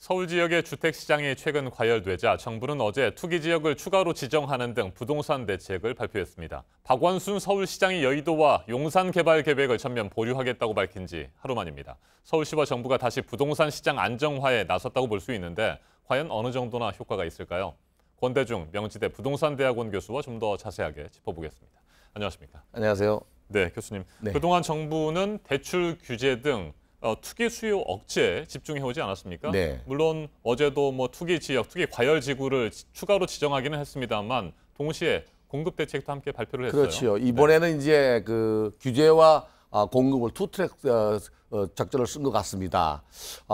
서울 지역의 주택 시장이 최근 과열되자 정부는 어제 투기 지역을 추가로 지정하는 등 부동산 대책을 발표했습니다. 박원순 서울시장이 여의도와 용산 개발 계획을 전면 보류하겠다고 밝힌 지 하루 만입니다. 서울시와 정부가 다시 부동산 시장 안정화에 나섰다고 볼 수 있는데 과연 어느 정도나 효과가 있을까요? 권대중 명지대 부동산대학원 교수와 좀 더 자세하게 짚어보겠습니다. 안녕하십니까? 안녕하세요. 네, 교수님. 네. 그동안 정부는 대출 규제 등 투기 수요 억제에 집중해오지 않았습니까? 네. 물론 어제도 투기 지역, 투기 과열 지구를 추가로 지정하기는 했습니다만 동시에 공급 대책도 함께 발표를 했어요. 그렇죠. 이번에는 이제 그 규제와 공급을 투 트랙 작전을 쓴 것 같습니다.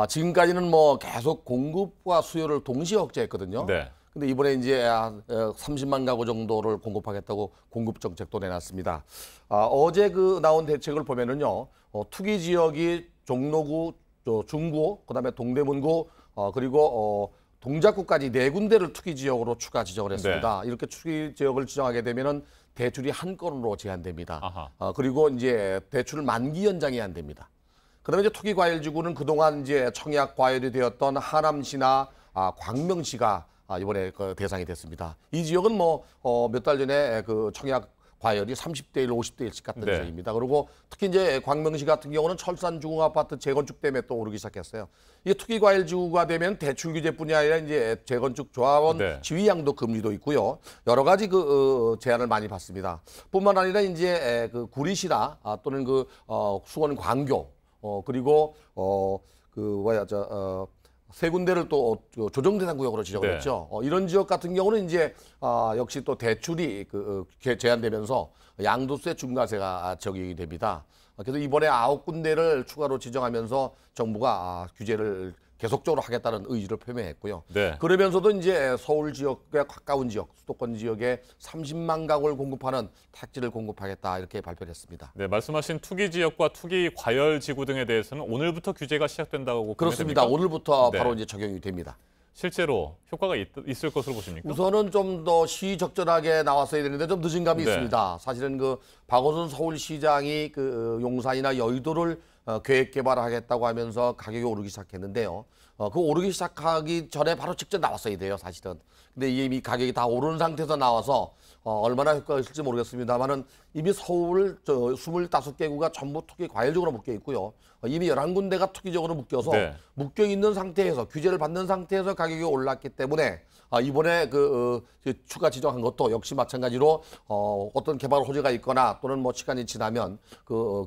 지금까지는 계속 공급과 수요를 동시에 억제했거든요. 네. 근데 이번에 이제 30만 가구 정도를 공급하겠다고 공급 정책도 내놨습니다. 어제 나온 대책을 보면은요, 투기 지역이 종로구, 중구, 그다음에 동대문구, 그리고 동작구까지 4군데를 투기 지역으로 추가 지정을 했습니다. 네. 이렇게 투기 지역을 지정하게 되면은 대출이 한 건으로 제한됩니다. 아하. 그리고 이제 대출 만기 연장이 안 됩니다. 그다음에 이제 투기 과열 지구는 그동안 이제 청약 과열이 되었던 하남시나 광명시가 이번에 그 대상이 됐습니다. 이 지역은 몇 달 전에 그 청약 과열이 30대 1, 50대 1씩 갔던 네. 지역입니다. 그리고 특히 이제 광명시 같은 경우는 철산 주공아파트 재건축 때문에 또 오르기 시작했어요. 이게 투기 과열 지구가 되면 대출 규제뿐이 아니라 이제 재건축 조합원 네. 지위양도 금리도 있고요. 여러 가지 제한을 많이 받습니다. 뿐만 아니라 이제 그 구리시나 또는 수원 광교 그리고 세 군데를 또 조정 대상 구역으로 지정을 했죠. 이런 지역 같은 경우는 이제 역시 또 대출이 제한되면서 양도세 중과세가 적용이 됩니다. 그래서 이번에 9군데를 추가로 지정하면서 정부가 규제를 계속적으로 하겠다는 의지를 표명했고요. 네. 그러면서도 이제 서울 지역에 가까운 지역, 수도권 지역에 30만 가구를 공급하는 택지를 공급하겠다 이렇게 발표를 했습니다. 네, 말씀하신 투기 지역과 투기 과열 지구 등에 대해서는 오늘부터 규제가 시작된다고 그렇습니다. 됩니까? 오늘부터 네. 바로 이제 적용이 됩니다. 실제로 효과가 있을 것으로 보십니까? 우선은 좀 더 시적절하게 나왔어야 되는데 좀 늦은 감이 네. 있습니다. 사실은 박원순 서울시장이 용산이나 여의도를 계획 개발하겠다고 하면서 가격이 오르기 시작했는데요. 그 오르기 시작하기 전에 바로 직전 나왔어야 돼요, 사실은. 근데 이미 가격이 다 오른 상태에서 나와서 얼마나 효과가 있을지 모르겠습니다만은 이미 서울 25개구가 전부 투기 과열적으로 묶여 있고요. 이미 11군데가 투기적으로 묶여서 네. 묶여 있는 상태에서 규제를 받는 상태에서 가격이 올랐기 때문에 이번에 추가 지정한 것도 역시 마찬가지로 어떤 개발 호재가 있거나 또는 시간이 지나면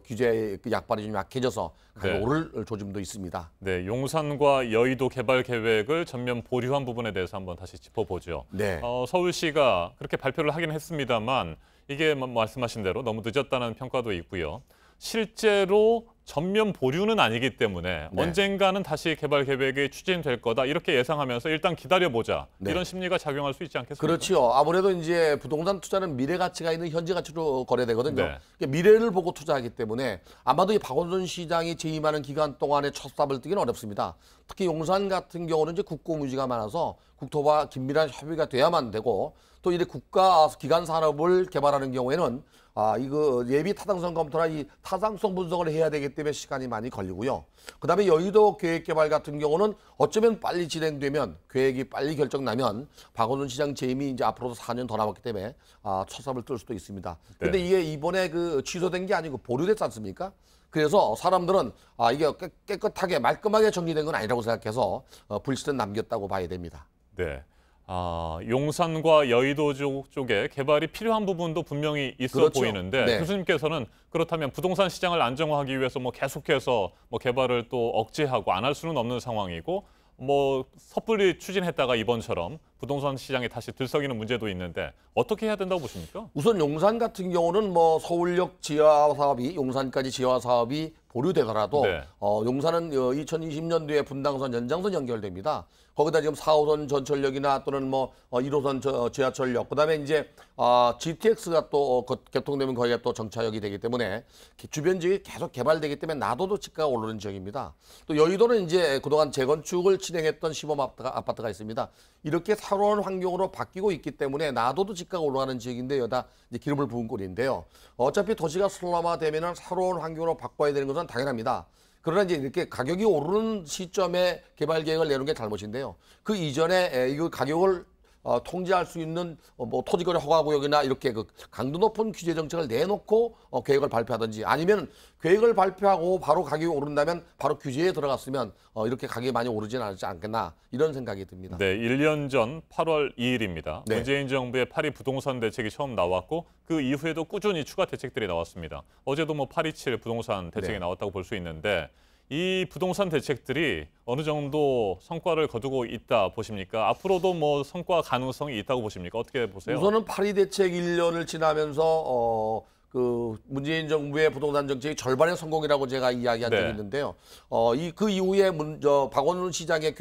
규제의 약발이 좀 약해져서 가격이 네. 오를 조짐도 있습니다. 네, 용산과 여의도 개발 계획을 전면 보류한 부분에 대해서 한번 다시 짚어보죠. 네. 서울시가 그렇게 발표를 하긴 했습니다만 이게 말씀하신 대로 너무 늦었다는 평가도 있고요. 실제로 전면 보류는 아니기 때문에 네. 언젠가는 다시 개발 계획이 추진될 거다 이렇게 예상하면서 일단 기다려보자 네. 이런 심리가 작용할 수 있지 않겠습니까? 그렇죠. 아무래도 이제 부동산 투자는 미래 가치가 있는 현재 가치로 거래되거든요. 네. 그러니까 미래를 보고 투자하기 때문에 아마도 이 박원순 시장이 재임하는 기간 동안에 첫 삽을 뜨기는 어렵습니다. 특히 용산 같은 경우는 이제 국고무지가 많아서 국토부와 긴밀한 협의가 돼야만 되고 또 이제 국가 기관 산업을 개발하는 경우에는 이거 예비 타당성 검토나 이 타당성 분석을 해야 되기 때문에 시간이 많이 걸리고요. 그다음에 여의도 계획 개발 같은 경우는 어쩌면 빨리 진행되면 계획이 빨리 결정나면 박원순 시장 재임이 이제 앞으로도 4년 더 남았기 때문에 첫 삽을 뜰 수도 있습니다. 근데 이게 이번에 취소된 게 아니고 보류됐지 않습니까? 그래서 사람들은 이게 깨끗하게 말끔하게 정리된 건 아니라고 생각해서 불씨는 남겼다고 봐야 됩니다. 네. 용산과 여의도 쪽에 개발이 필요한 부분도 분명히 있어 그렇죠. 보이는데 네. 교수님께서는 그렇다면 부동산 시장을 안정화하기 위해서 계속해서 개발을 또 억제하고 안 할 수는 없는 상황이고 섣불리 추진했다가 이번처럼 부동산 시장이 다시 들썩이는 문제도 있는데 어떻게 해야 된다고 보십니까? 우선 용산 같은 경우는 서울역 지하 사업이 용산까지 지하 사업이 보류되더라도 네. 용산은 2020년도에 분당선 연장선 연결됩니다. 거기다 지금 4호선 전철역이나 또는 1호선 지하철역, 그다음에 이제 GTX가 또 개통되면 거기가 또 정차역이 되기 때문에 주변 지역이 계속 개발되기 때문에 나도도 집가가 오르는 지역입니다. 또 여의도는 이제 그동안 재건축을 진행했던 시범 아파트가 있습니다. 이렇게 새로운 환경으로 바뀌고 있기 때문에 나도도 집가가 올라가는 지역인데 여기다 이제 기름을 부은 꼴인데요. 어차피 도시가 슬럼화되면은 새로운 환경으로 바꿔야 되는 것은 당연합니다. 그러나 이제 이렇게 가격이 오르는 시점에 개발 계획을 내놓은 게 잘못인데요. 그 이전에 이거 가격을 통제할 수 있는 뭐 토지거래 허가구역이나 이렇게 그 강도 높은 규제 정책을 내놓고 계획을 발표하든지 아니면 계획을 발표하고 바로 가격이 오른다면 바로 규제에 들어갔으면 이렇게 가격이 많이 오르진 않지 않겠나 이런 생각이 듭니다. 네, 1년 전 8월 2일입니다. 네. 문재인 정부의 파리 부동산 대책이 처음 나왔고 그 이후에도 꾸준히 추가 대책들이 나왔습니다. 어제도 뭐 827 부동산 대책이 네. 나왔다고 볼 수 있는데 이 부동산 대책들이 어느 정도 성과를 거두고 있다 보십니까? 앞으로도 뭐 성과 가능성이 있다고 보십니까? 어떻게 보세요? 우선은 파리 대책 1년을 지나면서 그 문재인 정부의 부동산 정책이 절반의 성공이라고 제가 이야기한 네. 적이 있는데요. 그 이후에 박원순 시장의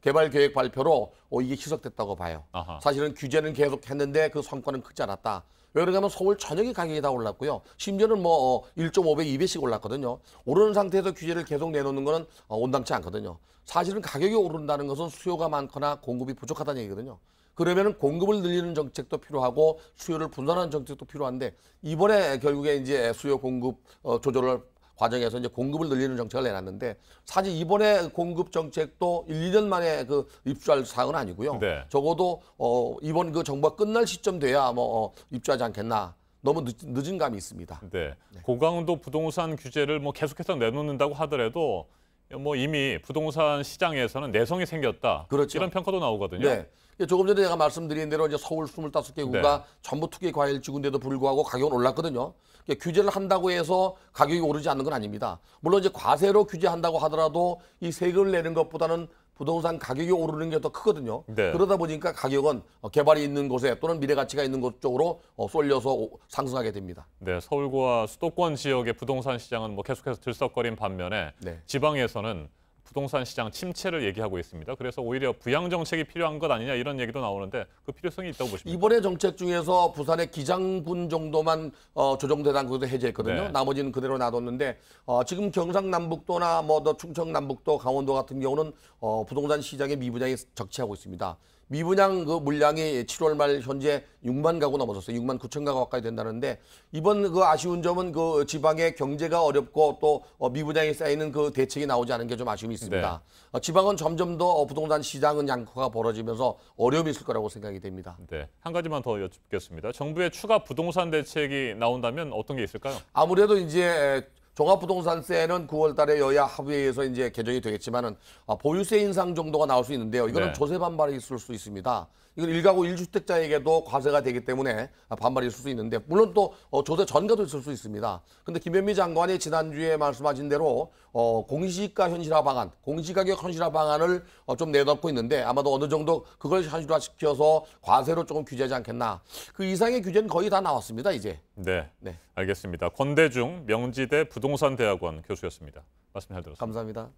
개발 계획 발표로 이게 희석됐다고 봐요. 아하. 사실은 규제는 계속했는데 그 성과는 크지 않았다. 왜 그러냐면 서울 전역의 가격이 다 올랐고요. 심지어는 뭐 1.5배, 2배씩 올랐거든요. 오르는 상태에서 규제를 계속 내놓는 거는 온당치 않거든요. 사실은 가격이 오른다는 것은 수요가 많거나 공급이 부족하다는 얘기거든요. 그러면은 공급을 늘리는 정책도 필요하고 수요를 분산하는 정책도 필요한데 이번에 결국에 이제 수요 공급 조절을 과정에서 이제 공급을 늘리는 정책을 내놨는데 사실 이번에 공급 정책도 1, 2년 만에 그 입주할 사항은 아니고요. 네. 적어도 이번 그 정부가 끝날 시점 돼야 입주하지 않겠나. 너무 늦은 감이 있습니다. 네. 고강도 부동산 규제를 뭐 계속해서 내놓는다고 하더라도 뭐 이미 부동산 시장에서는 내성이 생겼다. 그렇죠. 이런 평가도 나오거든요. 네. 조금 전에 제가 말씀드린 대로 이제 서울 25개구가 네. 전부 투기 과열 지구인데도 불구하고 가격은 올랐거든요. 규제를 한다고 해서 가격이 오르지 않는 건 아닙니다. 물론 이제 과세로 규제한다고 하더라도 이 세금을 내는 것보다는 부동산 가격이 오르는 게 더 크거든요. 네. 그러다 보니까 가격은 개발이 있는 곳에 또는 미래 가치가 있는 곳 쪽으로 쏠려서 상승하게 됩니다. 네, 서울과 수도권 지역의 부동산 시장은 뭐 계속해서 들썩거린 반면에 네. 지방에서는 부동산 시장 침체를 얘기하고 있습니다. 그래서 오히려 부양 정책이 필요한 것 아니냐 이런 얘기도 나오는데 그 필요성이 있다고 보십니까? 이번에 정책 중에서 부산의 기장군 정도만 조정대상 그것도 해제했거든요. 네. 나머지는 그대로 놔뒀는데 지금 경상남북도나 더 충청남북도, 강원도 같은 경우는 부동산 시장의 미분양이 적치하고 있습니다. 미분양 그 물량이 7월 말 현재 6만 가구 넘어섰어요. 6만 9천 가구 가까이 된다는데 이번 그 아쉬운 점은 그 지방의 경제가 어렵고 또 미분양이 쌓이는 그 대책이 나오지 않은 게 좀 아쉬움이 있습니다. 지방은 점점 더 부동산 시장은 양극화가 벌어지면서 어려움이 있을 거라고 생각이 됩니다. 네, 한 가지만 더 여쭙겠습니다. 정부의 추가 부동산 대책이 나온다면 어떤 게 있을까요? 아무래도 이제 종합부동산세는 9월 달에 여야 합의회에서 이제 개정이 되겠지만은 보유세 인상 정도가 나올 수 있는데요. 이거는 네. 조세 반발이 있을 수 있습니다. 이건 1가구 1주택자에게도 과세가 되기 때문에 반발이 있을 수 있는데 물론 또 조세 전가도 있을 수 있습니다. 근데 김현미 장관이 지난주에 말씀하신 대로 공시지가 현실화 방안, 공시가격 현실화 방안을 좀 내놓고 있는데 아마도 어느 정도 그걸 현실화시켜서 과세로 조금 규제하지 않겠나. 그 이상의 규제는 거의 다 나왔습니다, 이제. 네, 네. 알겠습니다. 권대중 명지대 부동산대학원 교수였습니다. 말씀 잘 들었습니다. 감사합니다.